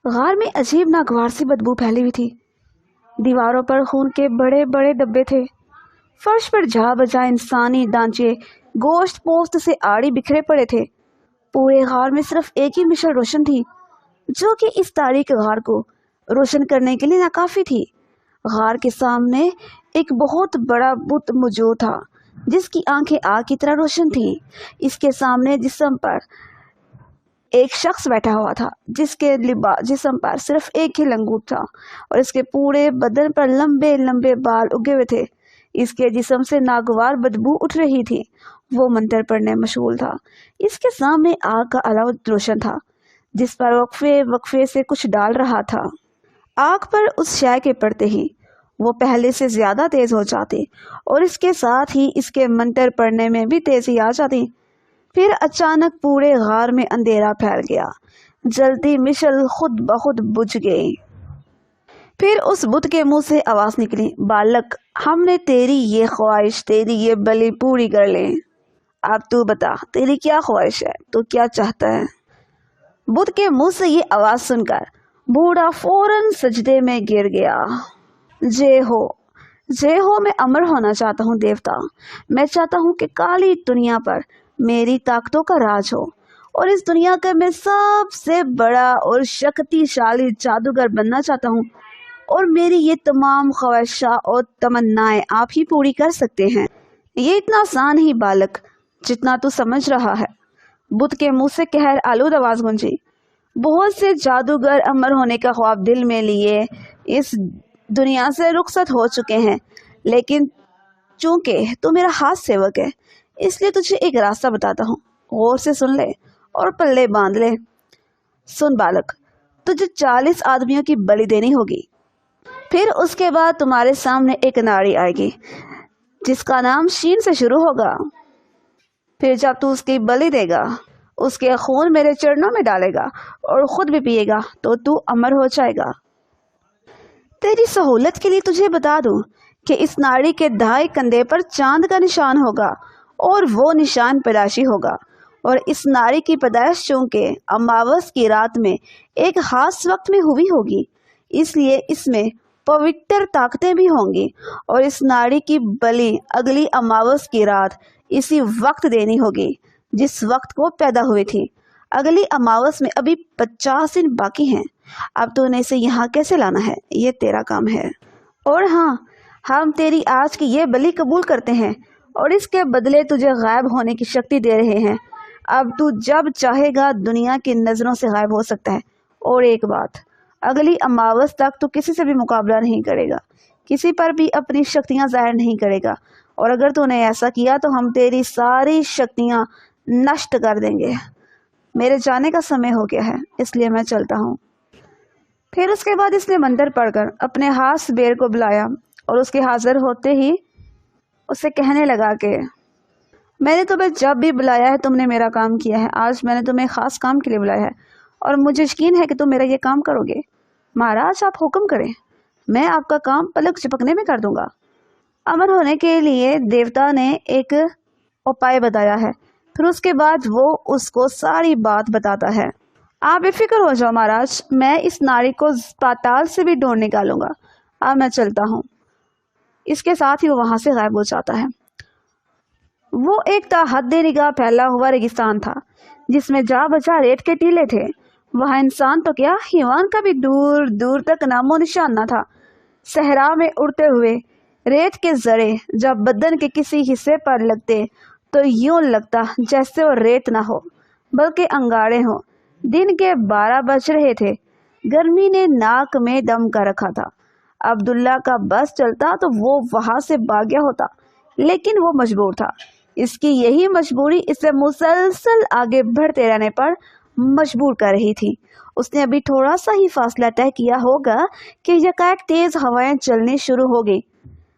غار میں عجیب ناگوار سی بدبو پھیلی ہوئی تھی۔ دیواروں پر خون کے بڑے بڑے دبے تھے۔ فرش پر جا بجا انسانی ڈانچے گوشت پوست سے آڑی بکھرے پڑے تھے۔ پورے غار میں صرف ایک ہی مشل روشن تھی، جو کہ اس تاریک غار کو روشن کرنے کے لیے ناکافی تھی۔ غار کے سامنے ایک بہت بڑا بت موجود تھا، جس کی آنکھیں آگ کی طرح روشن تھیں۔ اس کے سامنے جسم پر ایک شخص بیٹھا ہوا تھا، جس کے جسم پر صرف ایک ہی لنگوٹ تھا اور اس کے پورے بدن پر لمبے لمبے بال اگے ہوئے تھے۔ اس کے جسم سے ناگوار بدبو اٹھ رہی تھی۔ وہ منتر پڑھنے مشغول تھا۔ اس کے سامنے آگ کا الاؤ روشن تھا، جس پر وقفے وقفے سے کچھ ڈال رہا تھا۔ آگ پر اس شے کے پڑتے ہی وہ پہلے سے زیادہ تیز ہو جاتی اور اس کے ساتھ ہی اس کے منتر پڑھنے میں بھی تیزی آ جاتی۔ پھر اچانک پورے غار میں اندھیرا پھیل گیا۔ جلتی مشل خود بخود بجھ گئی۔ پھر اس بت کے منہ سے آواز نکلی، بالک، ہم نے تیری یہ خواہش، تیری یہ بلی پوری کر لی۔ اب تو بتا، تیری کیا خواہش ہے؟ تو کیا چاہتا ہے؟ بت کے منہ سے یہ آواز سن کر بوڑھا فوراً سجدے میں گر گیا۔ جے ہو، میں امر ہونا چاہتا ہوں دیوتا۔ میں چاہتا ہوں کہ کالی دنیا پر میری طاقتوں کا راج ہو اور اس دنیا کا میں سب سے بڑا اور شکتی شالی جادوگر بننا چاہتا ہوں، اور میری یہ تمام خواہشات اور تمنائیں آپ ہی پوری کر سکتے ہیں۔ یہ اتنا آسان نہیں بالک جتنا تو سمجھ رہا ہے۔ بت کے منہ سے قہر آلود آواز گونجی۔ بہت سے جادوگر امر ہونے کا خواب دل میں لیے اس دنیا سے رخصت ہو چکے ہیں، لیکن چونکہ تو میرا ہاتھ سیوک ہے، اس لیے تجھے ایک راستہ بتاتا ہوں، غور سے سن لے اور پلے باندھ لے۔ سن بالک، تجھے 40 آدمیوں کی بلی دینی ہوگی۔ پھر اس کے بعد تمہارے سامنے ایک ناری آئے گی جس کا نام شین سے شروع ہوگا۔ پھر جب تو اس کی بلی دے گا، اس کے خون میرے چرنوں میں ڈالے گا اور خود بھی پیے گا تو امر ہو جائے گا۔ تیری سہولت کے لیے تجھے بتا دوں کہ اس ناری کے دائیں کندھے پر چاند کا نشان ہوگا اور وہ نشان پیدائشی ہوگا، اور اس ناری کی پیدائش چونکہ اماوس کی رات میں ایک خاص وقت میں ہوئی ہوگی، اس لیے اس میں پوتر طاقتیں بھی ہوں گی، اور اس ناری کی بلی اگلی اماوس کی رات اسی وقت دینی ہوگی جس وقت کو پیدا ہوئی تھی۔ اگلی اماوس میں ابھی 50 دن باقی ہیں۔ اب تو نے اسے یہاں کیسے لانا ہے، یہ تیرا کام ہے۔ اور ہاں، ہم تیری آج کی یہ بلی قبول کرتے ہیں اور اس کے بدلے تجھے غائب ہونے کی شکتی دے رہے ہیں۔ اب تو جب چاہے گا دنیا کی نظروں سے غائب ہو سکتا ہے۔ اور ایک بات، اگلی اماوس تک تو کسی سے بھی مقابلہ نہیں کرے گا، کسی پر بھی اپنی شکتیاں ظاہر نہیں کرے گا، اور اگر تو نے ایسا کیا تو ہم تیری ساری شکتیاں نشٹ کر دیں گے۔ میرے جانے کا سمے ہو گیا ہے، اس لیے میں چلتا ہوں۔ پھر اس کے بعد اس نے منتر پڑھ کر اپنے ہاتھ بیر کو بلایا اور اس کے حاضر ہوتے ہی اسے کہنے لگا کہ میں نے تمہیں جب بھی بلایا ہے تم نے میرا کام کیا ہے۔ آج میں نے تمہیں خاص کام کے لیے بلایا ہے اور مجھے یقین ہے کہ تم میرا یہ کام کرو گے۔ مہاراج، آپ حکم کریں، میں آپ کا کام پلک جھپکنے میں کر دوں گا۔ امر ہونے کے لیے دیوتا نے ایک اپائے بتایا ہے، پھر اس کے بعد وہ اس کو ساری بات بتاتا ہے۔ آپ بے فکر ہو جاؤ مہاراج، میں اس ناری کو پاتال سے بھی ڈھونڈ نکالوں گا۔ اب میں چلتا ہوں۔ اس کے ساتھ ہی وہ وہاں سے غائب ہو جاتا ہے۔ وہ ایک تا حد نگاہ پھیلا ہوا ریگستان تھا جس میں جا بجا ریت کے ٹیلے تھے۔ وہاں انسان تو کیا، حیوان کا بھی دور دور تک نام و نشان نہ تھا۔ صحرا میں اڑتے ہوئے ریت کے ذرے جب بدن کے کسی حصے پر لگتے تو یوں لگتا جیسے وہ ریت نہ ہو بلکہ انگارے ہوں۔ دن کے 12 بج رہے تھے۔ گرمی نے ناک میں دم کر رکھا تھا۔ عبداللہ کا بس چلتا تو وہ وہاں سے بھاگ گیا ہوتا، لیکن وہ مجبور تھا۔ اس کی یہی مجبوری اسے مسلسل آگے بڑھتے رہنے پر مجبور کر رہی تھی۔ اس نے ابھی تھوڑا سا ہی فاصلہ طے کیا ہوگا کہ یکایک تیز ہوائیں چلنی شروع ہو گئی۔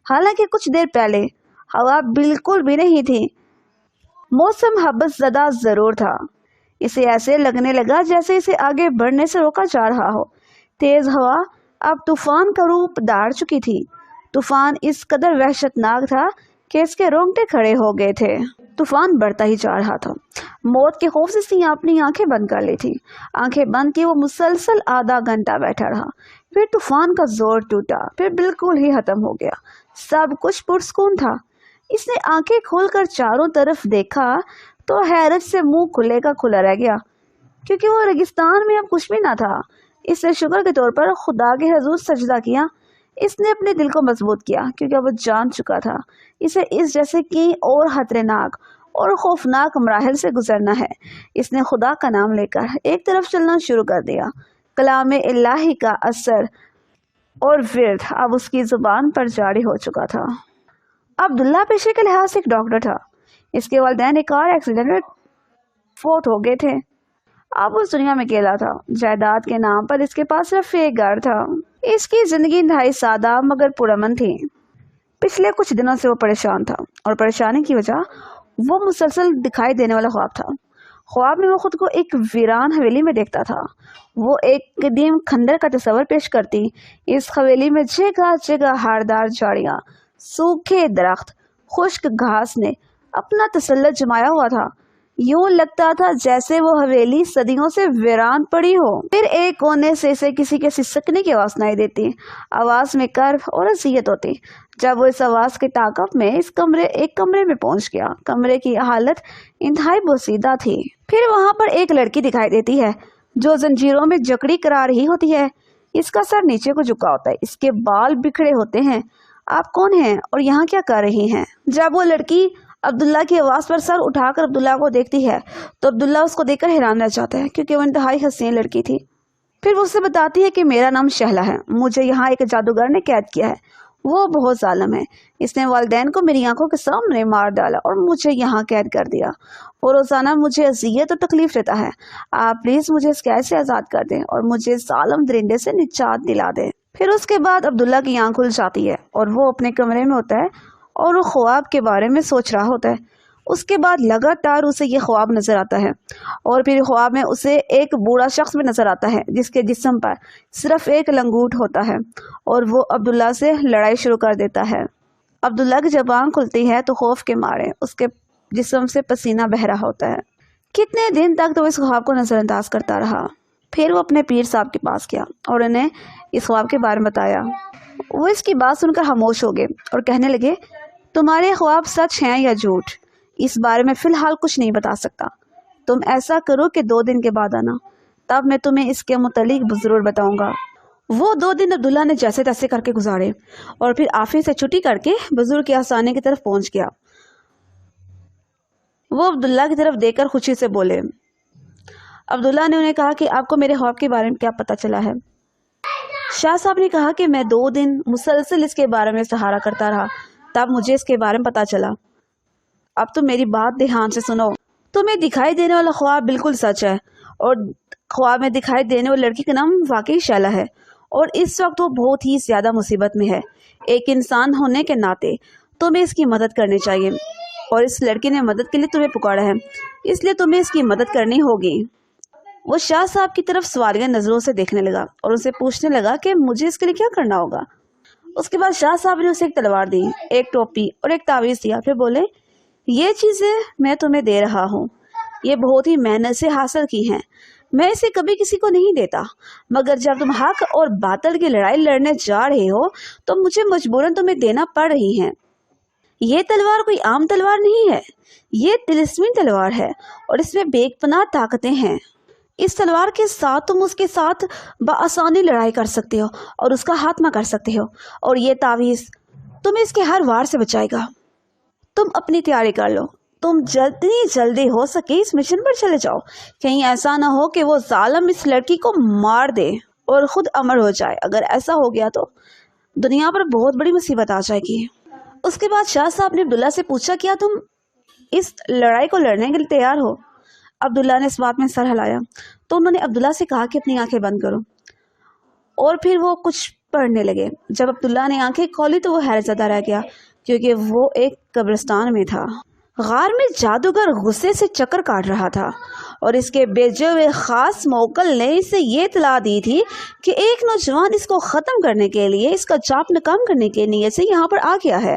حالانکہ کچھ دیر پہلے ہوا بالکل بھی نہیں تھی۔ موسم حبس زدہ ضرور تھا۔ اسے ایسے لگنے لگا جیسے اسے آگے بڑھنے سے روکا جا رہا ہو۔ تیز ہوا اب طوفان کا روپ دھار چکی تھی۔ طوفان اس قدر وحشتناک تھا کہ اس کے رونگٹے کھڑے ہو گئے تھے۔ طوفان بڑھتا ہی جا رہا تھا۔ موت کے خوف سے سیاح اپنی آنکھیں بند کر لی تھی۔ آنکھیں بند کی وہ مسلسل آدھا گھنٹہ بیٹھا رہا۔ پھر طوفان کا زور ٹوٹا، پھر بالکل ہی ختم ہو گیا۔ سب کچھ پرسکون تھا۔ اس نے آنکھیں کھول کر چاروں طرف دیکھا تو حیرت سے منہ کھلے کا کھلا رہ گیا، کیونکہ وہ ریگستان میں اب کچھ بھی نہ تھا۔ اس نے شکر کے طور پر خدا کے حضور سجدہ کیا۔ اس نے اپنے دل کو مضبوط کیا، کیونکہ وہ جان چکا تھا اسے اس جیسے کی اور خطرناک اور خوفناک مراحل سے گزرنا ہے۔ اس نے خدا کا نام لے کر ایک طرف چلنا شروع کر دیا۔ کلام الہی کا اثر اور ورد اب اس کی زبان پر جاری ہو چکا تھا۔ عبداللہ پیشے کے لحاظ سے ایک ڈاکٹر تھا۔ اس کے والدین ایک کار ایکسیڈنٹ میں فوت ہو گئے تھے۔ اب اس دنیا میں اکیلا تھا۔ جائیداد کے نام پر اس کے پاس صرف ایک گھر تھا۔ اس کی زندگی انتہائی سادہ مگر پرامن تھی۔ پچھلے کچھ دنوں سے وہ پریشان تھا، اور پریشانی کی وجہ وہ مسلسل دکھائی دینے والا خواب تھا۔ خواب میں وہ خود کو ایک ویران حویلی میں دیکھتا تھا۔ وہ ایک قدیم کھنڈر کا تصور پیش کرتی۔ اس حویلی میں جگہ جگہ ہاردار جھاڑیاں، سوکھے درخت، خشک گھاس نے اپنا تسلط جمایا ہوا تھا۔ یوں لگتا تھا جیسے وہ حویلی صدیوں سے ویران پڑی ہو۔ پھر ایک کونے سے اسے کسی کے سسکنے کی آواز سنائی دیتی۔ آواز میں کرب اور اذیت ہوتی۔ جب وہ اس آواز کے تعاقب میں ایک کمرے میں پہنچ گیا۔ کمرے کی حالت انتہائی بوسیدہ تھی۔ پھر وہاں پر ایک لڑکی دکھائی دیتی ہے جو زنجیروں میں جکڑی کرا رہی ہوتی ہے۔ اس کا سر نیچے کو جھکا ہوتا ہے، اس کے بال بکھرے ہوتے ہیں۔ آپ کون ہیں اور یہاں کیا کر رہی ہیں؟ جب وہ لڑکی عبداللہ کی آواز پر سر اٹھا کر عبداللہ کو دیکھتی ہے تو عبداللہ اس کو دیکھ کر حیران رہ جاتا ہے، کیونکہ وہ انتہائی حسین لڑکی تھی۔ پھر وہ اسے بتاتی ہے کہ میرا نام شہلا ہے، مجھے یہاں ایک جادوگر نے قید کیا ہے، وہ بہت ظالم ہے، اس نے والدین کو میری آنکھوں کے سامنے مار ڈالا اور مجھے یہاں قید کر دیا۔ وہ روزانہ مجھے اذیت اور تکلیف دیتا ہے۔ آپ پلیز مجھے اس قید سے آزاد کر دیں اور مجھے اس ظالم درندے سے نجات دلا دیں۔ پھر اس کے بعد عبداللہ کی آنکھ کھل جاتی ہے اور وہ اپنے کمرے میں ہوتا ہے اور وہ خواب کے بارے میں سوچ رہا ہوتا ہے۔ اس کے بعد لگاتار اسے یہ خواب نظر آتا ہے، اور پھر خواب میں اسے ایک بوڑھا شخص بھی نظر آتا ہے جس کے جسم پر صرف ایک لنگوٹ ہوتا ہے، اور وہ عبداللہ سے لڑائی شروع کر دیتا ہے۔ عبداللہ کی جب آنکھ کھلتی ہے تو خوف کے مارے اس کے جسم سے پسینہ بہہ رہا ہوتا ہے۔ کتنے دن تک تو اس خواب کو نظر انداز کرتا رہا۔ پھر وہ اپنے پیر صاحب کے پاس گیا اور انہیں اس خواب کے بارے میں بتایا۔ وہ اس کی بات سن کر خاموش ہو گئے اور کہنے لگے، تمہارے خواب سچ ہیں یا جھوٹ، اس بارے میں فی الحال کچھ نہیں بتا سکتا۔ تم ایسا کرو کہ 2 دن کے بعد آنا، تب میں تمہیں اس کے متعلق ضرور بتاؤں گا۔ وہ 2 دن عبداللہ نے جیسے تیسے کر کے گزارے اور پھر آفس سے چھٹی کر کے بزرگ کے آستانے کی طرف پہنچ گیا۔ وہ عبداللہ کی طرف دیکھ کر خوشی سے بولے۔ عبداللہ نے انہیں کہا کہ آپ کو میرے خواب کے بارے میں کیا پتا چلا ہے؟ شاہ صاحب نے کہا کہ میں 2 دن مسلسل اس کے بارے میں استخارہ کرتا رہا، تب مجھے اس کے بارے میں پتا چلا۔ اب تم میری بات دھیان سے سنو۔ تمہیں دکھائی دینے والا خواب بالکل سچ ہے، اور خواب میں دکھائی دینے والی لڑکی کا نام واقعی شیلا ہے، اور اس وقت وہ بہت ہی زیادہ مصیبت میں ہے۔ ایک انسان ہونے کے ناطے تمہیں اس کی مدد کرنی چاہیے، اور اس لڑکی نے مدد کے لیے تمہیں پکارا ہے، اس لیے تمہیں اس کی مدد کرنی ہوگی۔ وہ شاہ صاحب کی طرف سوالیہ نظروں سے دیکھنے لگا اور اسے پوچھنے لگا کہ مجھے اس کے لیے کیا کرنا ہوگا۔ اس کے بعد شاہ صاحب نے اسے ایک تلوار دی، ایک ٹوپی اور ایک تعویذ دیا، پھر بولے، یہ چیزیں میں تمہیں دے رہا ہوں، یہ بہت ہی محنت سے حاصل کی ہیں، میں اسے کبھی کسی کو نہیں دیتا، مگر جب تم حق اور باطل کی لڑائی لڑنے جا رہے ہو تو مجھے مجبوراً تمہیں دینا پڑ رہی ہیں۔ یہ تلوار کوئی عام تلوار نہیں ہے، یہ طلسمی تلوار ہے اور اس میں بے پناہ طاقتیں ہیں۔ اس تلوار کے ساتھ تم اس کے ساتھ بآسانی لڑائی کر سکتے ہو اور اس کا خاتمہ کر سکتے ہو، اور یہ تعویذ تمہیں اس کے ہر وار سے بچائے گا۔ تم اپنی تیاری کر لو، تم جتنی جلدی ہو سکے اس مشن پر چلے جاؤ، کہیں ایسا نہ ہو کہ وہ ظالم اس لڑکی کو مار دے اور خود امر ہو جائے۔ اگر ایسا ہو گیا تو دنیا پر بہت بڑی مصیبت آ جائے گی۔ اس کے بعد شاہ صاحب نے عبداللہ سے پوچھا، کیا تم اس لڑائی کو لڑنے کے لیے تیار ہو؟ عبداللہ نے اس بات میں سر ہلایا تو انہوں نے عبداللہ سے کہا کہ اپنی آنکھیں بند کرو، اور پھر وہ کچھ پڑھنے لگے۔ جب عبداللہ نے آنکھیں کھولی تو وہ حیرت زدہ رہ گیا، کیونکہ وہ ایک قبرستان میں تھا۔ غار میں جادوگر غصے سے چکر کاٹ رہا تھا، اور اس کے بھیجے ہوئے خاص موکل نے اسے یہ اطلاع دی تھی کہ ایک نوجوان اس کو ختم کرنے کے لیے، اس کا چاپ ناکام کرنے کی نیت سے یہاں پر آ گیا ہے۔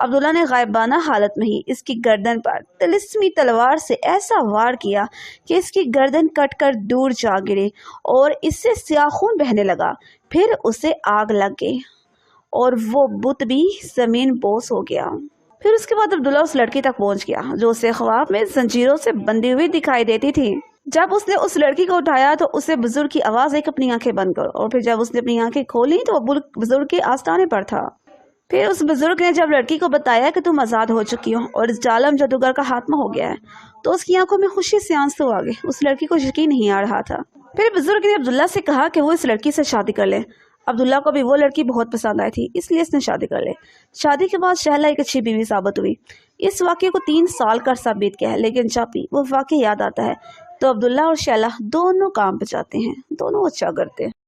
عبداللہ نے غائبانہ حالت میں ہی اس کی گردن پر طلسمی تلوار سے ایسا وار کیا کہ اس کی گردن کٹ کر دور جا گرے اور اس سے سیاہ خون بہنے لگا۔ پھر اسے آگ لگ گئی اور وہ بت بھی زمین بوس ہو گیا۔ پھر اس کے بعد عبداللہ اس لڑکی تک پہنچ گیا جو اسے خواب میں زنجیروں سے بندھی ہوئی دکھائی دیتی تھی۔ جب اس نے اس لڑکی کو اٹھایا تو اسے بزرگ کی آواز ایک اپنی آنکھیں بند کرو، اور پھر جب اس نے اپنی آنکھیں کھولی تو وہ بزرگ کے آستانے پر تھا۔ پھر اس بزرگ نے جب لڑکی کو بتایا کہ تم آزاد ہو چکی ہو اور اس ظالم جادوگر کا خاتمہ ہو گیا ہے تو اس کی آنکھوں میں خوشی سے آنسو آ گئے۔ اس لڑکی کو یقین نہیں آ رہا تھا۔ پھر بزرگ نے عبداللہ سے کہا کہ وہ اس لڑکی سے شادی کر لے۔ عبداللہ کو بھی وہ لڑکی بہت پسند آئی تھی، اس لیے اس نے شادی کر لی۔ شادی کے بعد شہلا ایک اچھی بیوی ثابت ہوئی۔ اس واقعے کو 3 سال کا عرصہ بیت گیا ہے، لیکن جب بھی وہ واقعہ یاد آتا ہے تو عبداللہ اور شہلا دونوں کام پہ جاتے ہیں، دونوں اچھا کرتے ہیں۔